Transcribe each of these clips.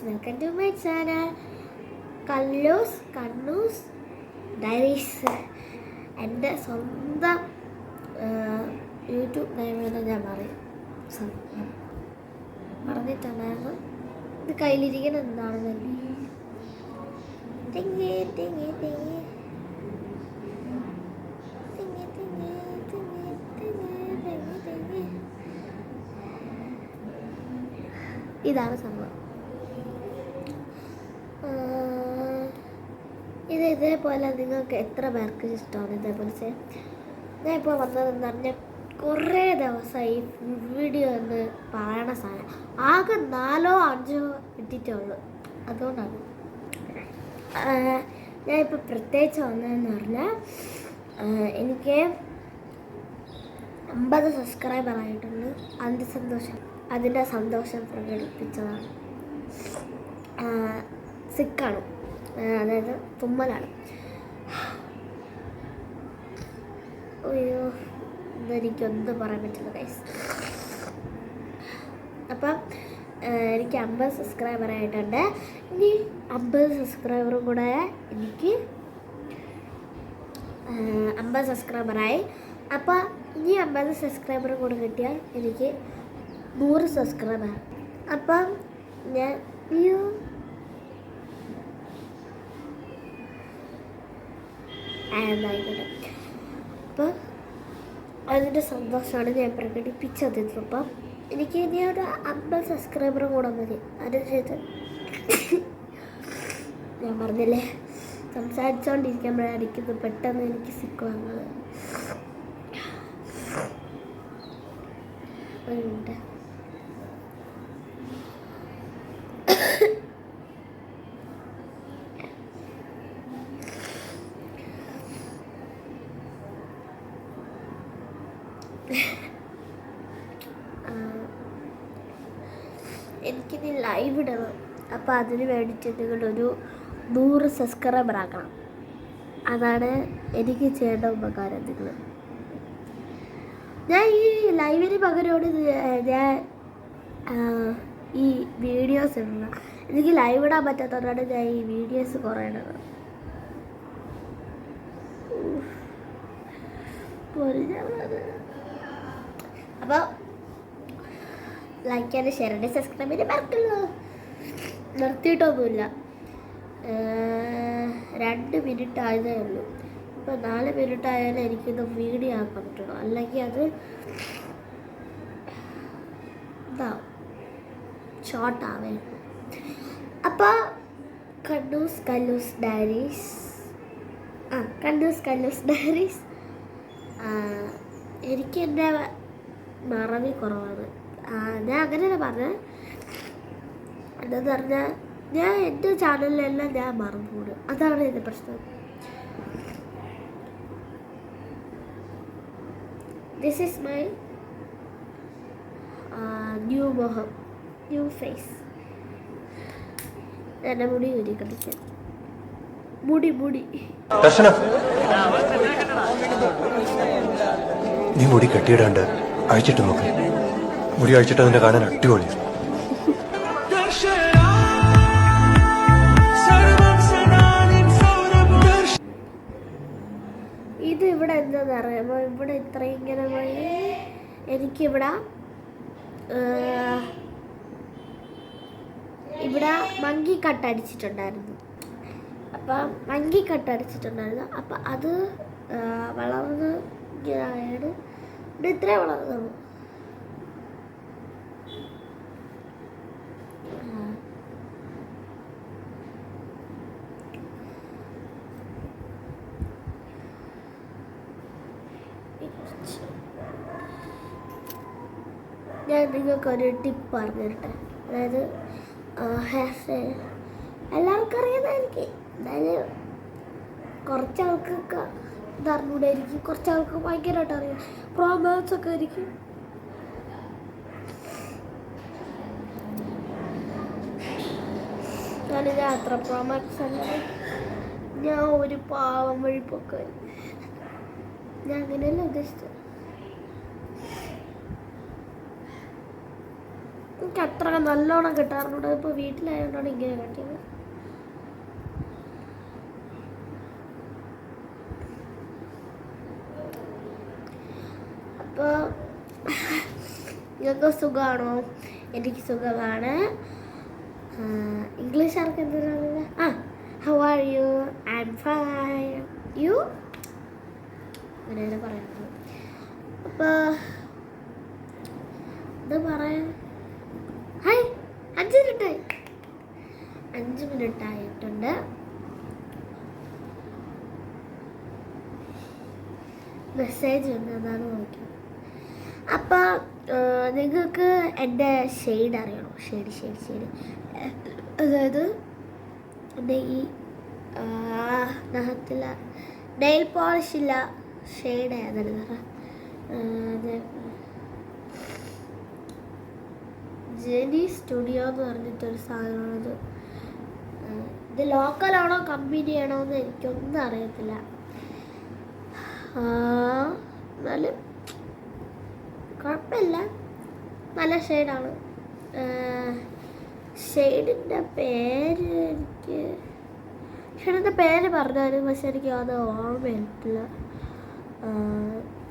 Welcome to my channel Kannu's diaries. എൻ്റെ സ്വന്തം YouTube നെയിമെന്ന് ഞാൻ പറഞ്ഞിട്ടുണ്ടായിരുന്നു. ഇത് കയ്യിലിരിക്കുന്ന എന്താണെന്നല്ലേ. ഇതാണ് സംഭവം. ഇതേപോലെ നിങ്ങൾക്ക് എത്ര പേർക്ക് ഇഷ്ടമാണ് ഇതേപോലെ ചെയ്യാൻ? ഞാൻ ഇപ്പോൾ വന്നതെന്ന് പറഞ്ഞാൽ കുറേ ദിവസമായി വീഡിയോ എന്ന് പറയണ സാധനം ആകെ 4-5 ഇട്ടിട്ടേ ഉള്ളൂ. അതുകൊണ്ടാണ് ഞാനിപ്പോൾ പ്രത്യേകിച്ച് വന്നതെന്ന് പറഞ്ഞാൽ എനിക്ക് 50 സബ്സ്ക്രൈബർ ആയിട്ടുണ്ട്. അതിൻ്റെ സന്തോഷം പ്രകടിപ്പിച്ചതാണ്. സിക്കാണ്, അതായത് തുമ്മലാണ്. അയ്യോ, ഇതെനിക്കൊന്നും പറയാൻ പറ്റില്ല ഗൈസ്. അപ്പം എനിക്ക് 50 സബ്സ്ക്രൈബർ ആയിട്ടുണ്ട്. ഇനി 50 സബ്സ്ക്രൈബറും കൂടെ എനിക്ക് 50 സബ്സ്ക്രൈബറായി. അപ്പം ഇനി 50 സബ്സ്ക്രൈബറും കൂടെ കിട്ടിയാൽ എനിക്ക് 100 സബ്സ്ക്രൈബർ. അപ്പം ഞാൻ ആയിക്കോട്ടെ. അപ്പം അതിൻ്റെ സന്തോഷമാണ് ഞാൻ പ്രകടിപ്പിച്ചത്. അപ്പം എനിക്ക് ഇനി ഒരു 50 സബ്സ്ക്രൈബറും കൂടെ മതി. അതിനുശേഷം ഞാൻ പറഞ്ഞില്ലേ, സംസാരിച്ചുകൊണ്ടിരിക്കുമ്പോഴാണ് എനിക്കിത് പെട്ടെന്ന് എനിക്ക് സിക്ക് വന്നത്. ഉണ്ട് എനിക്കിനി ലൈവ് ഇടണം. അപ്പോൾ അതിന് വേണ്ടിയിട്ട് നിങ്ങളൊരു 100 സബ്സ്ക്രൈബർ ആക്കണം. അതാണ് എനിക്ക് ചെയ്യേണ്ട ഉപകാരം. നിങ്ങൾ ഞാൻ ഈ ലൈവിന് പകരമാണ് ഞാൻ ഈ വീഡിയോസ് ഇടുന്നത്. എനിക്ക് ലൈവ് ഇടാൻ പറ്റാത്തതുകൊണ്ടാണ് ഞാൻ ഈ വീഡിയോസ് കുറേ ഇടുന്നത്. അപ്പോൾ ലൈക്ക് ചെയ്യാനും ഷെയർ ചെയ്യാനും സബ്സ്ക്രൈബ് ചെയ്യാൻ മറക്കല്ലോ. നിർത്തിയിട്ടൊന്നുമില്ല. 2 മിനിറ്റ് ആയതേ ഉള്ളൂ. ഇപ്പോൾ 4 മിനിറ്റ് ആയാലും എനിക്കിത് വീഡിയോ ആക്കാൻ പറ്റുള്ളൂ. അല്ലെങ്കിൽ അത് ഷോർട്ട് ആവായിരുന്നു. അപ്പോൾ കണ്ണൂസ് ഡയറീസ് എനിക്ക് എൻ്റെ മറവി കുറവാണ്. ഞാൻ അങ്ങനെയാണ് പറഞ്ഞത്. എന്താന്ന് പറഞ്ഞാൽ ഞാൻ എൻ്റെ ചാനലിലെല്ലാം ഞാൻ മറന്നുപോകും. അതാണ് എൻ്റെ പ്രശ്നം. This is my new face. എൻ്റെ മുടി ഊരിക്കടിക്കാൻ മുടി നീ മുടി കെട്ടിയിടാണ്ട് അഴിച്ചിട്ട് നോക്ക്. മുടി അഴിച്ചിട്ട് അതിന്റെ കാണാൻ അടിപൊളി. ഇത് ഇവിടെ എന്താന്ന് അറിയാമോ? ഇവിടെ ഇത്രയും ഇങ്ങനെ പോയി എനിക്കിവിടെ മങ്കി കട്ട് അടിച്ചിട്ടുണ്ടായിരുന്നു. അപ്പം അപ്പം അത് വളർന്ന് ഇങ്ങനെയാണ്. ഇവിടെ ഇത്രയും വളർന്നു. ഞാൻ നിങ്ങൾക്കൊരു ടിപ്പ് പറഞ്ഞിട്ടെ. അതായത് ഹെയർ സ്റ്റൈൽ എല്ലാവർക്കും അറിയാമായിരിക്കും. എന്തായാലും കുറച്ചാൾക്കൊക്കെ ഇതറിഞ്ഞൂടായിരിക്കും. കുറച്ചാൾക്ക് ഭയങ്കരമായിട്ട് അറിയാം. പ്രോബ്ലംസ് ഒക്കെ ആയിരിക്കും. ഞാൻ അത്ര പ്രോമാക്സ് അല്ല. ഞാൻ ഒരു പാവം വഴിപ്പൊക്കെ. ഞാൻ അങ്ങനെയല്ല ഉദ്ദേശിച്ചത്. എനിക്ക് അത്ര നല്ലോണം കിട്ടാറുണ്ട്. ഇപ്പോൾ വീട്ടിലായതുകൊണ്ടാണ് ഇങ്ങനെ കട്ടിയത്. അപ്പോൾ നിങ്ങൾക്ക് സുഖമാണോ? എനിക്ക് സുഖമാണ്. ഇംഗ്ലീഷ് ആർക്ക് എന്തിനാണ്? How are you? I am fine. You അങ്ങനെയാണ് പറയുന്നത്. അപ്പോൾ ഇത് പറയാൻ 5 മിനിറ്റായി. 5 മിനിറ്റ് ആയിട്ടുണ്ട്. മെസ്സേജ് ഉണ്ട്, അതാണ് നോക്കിയത്. അപ്പോൾ നിങ്ങൾക്ക് എൻ്റെ ഷെയ്ഡ് അറിയണോ? ഷെയ്ഡ് അതായത് എൻ്റെ ഈ നഖത്തില്ല നെയിൽ പോളിഷ് ഇല്ല ഷെയ്ഡ് ഏതാണ്? ജെനി സ്റ്റുഡിയോ എന്ന് പറഞ്ഞിട്ടൊരു സാധനമാണിത്. ഇത് ലോക്കലാണോ കമ്പനിയാണോ എന്ന് എനിക്കൊന്നും അറിയത്തില്ല. എന്നാലും കുഴപ്പമില്ല, നല്ല ഷെയ്ഡാണ്. ഷെയ്ഡിൻ്റെ പേര് എനിക്ക് ഷെയ്ഡിൻ്റെ പേര് പറഞ്ഞാലും പക്ഷെ എനിക്ക് അത് ഓർമ്മയില്ല.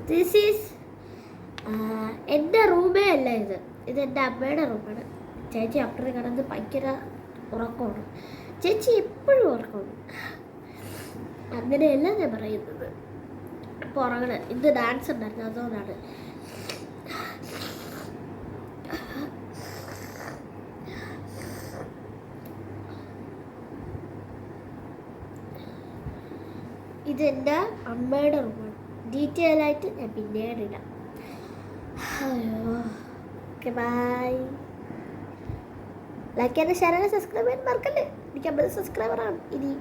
ദിസ് ഈസ് എൻ്റെ റൂമേ അല്ല ഇത് എൻ്റെ അമ്മയുടെ റൂമാണ്. ചേച്ചി അപ്പുറത്ത് കിടന്ന് ഭയങ്കര ഉറക്കമാണ്. ചേച്ചി എപ്പോഴും ഉറക്കമാണ്. അങ്ങനെയല്ല ഞാൻ പറയുന്നത്. പുറകെ ഇന്ന് ഡാൻസ് ഉണ്ടായിരുന്നു, അതുകൊണ്ടാണ്. ഇതെൻ്റെ അമ്മയുടെ റൂമാണ്. ഡീറ്റെയിൽ ആയിട്ട് ഞാൻ പിന്നീട് ഇടാം. അയ്യോ, ഓക്കെ, ബൈ. ലൈക്ക് ചെയ്യാൻ, ഷെയർ ചെയ്യാൻ, സബ്സ്ക്രൈബ് ചെയ്യാൻ മറക്കല്ലേ. എനിക്ക് 50 സബ്സ്ക്രൈബറാണ് ഇനി.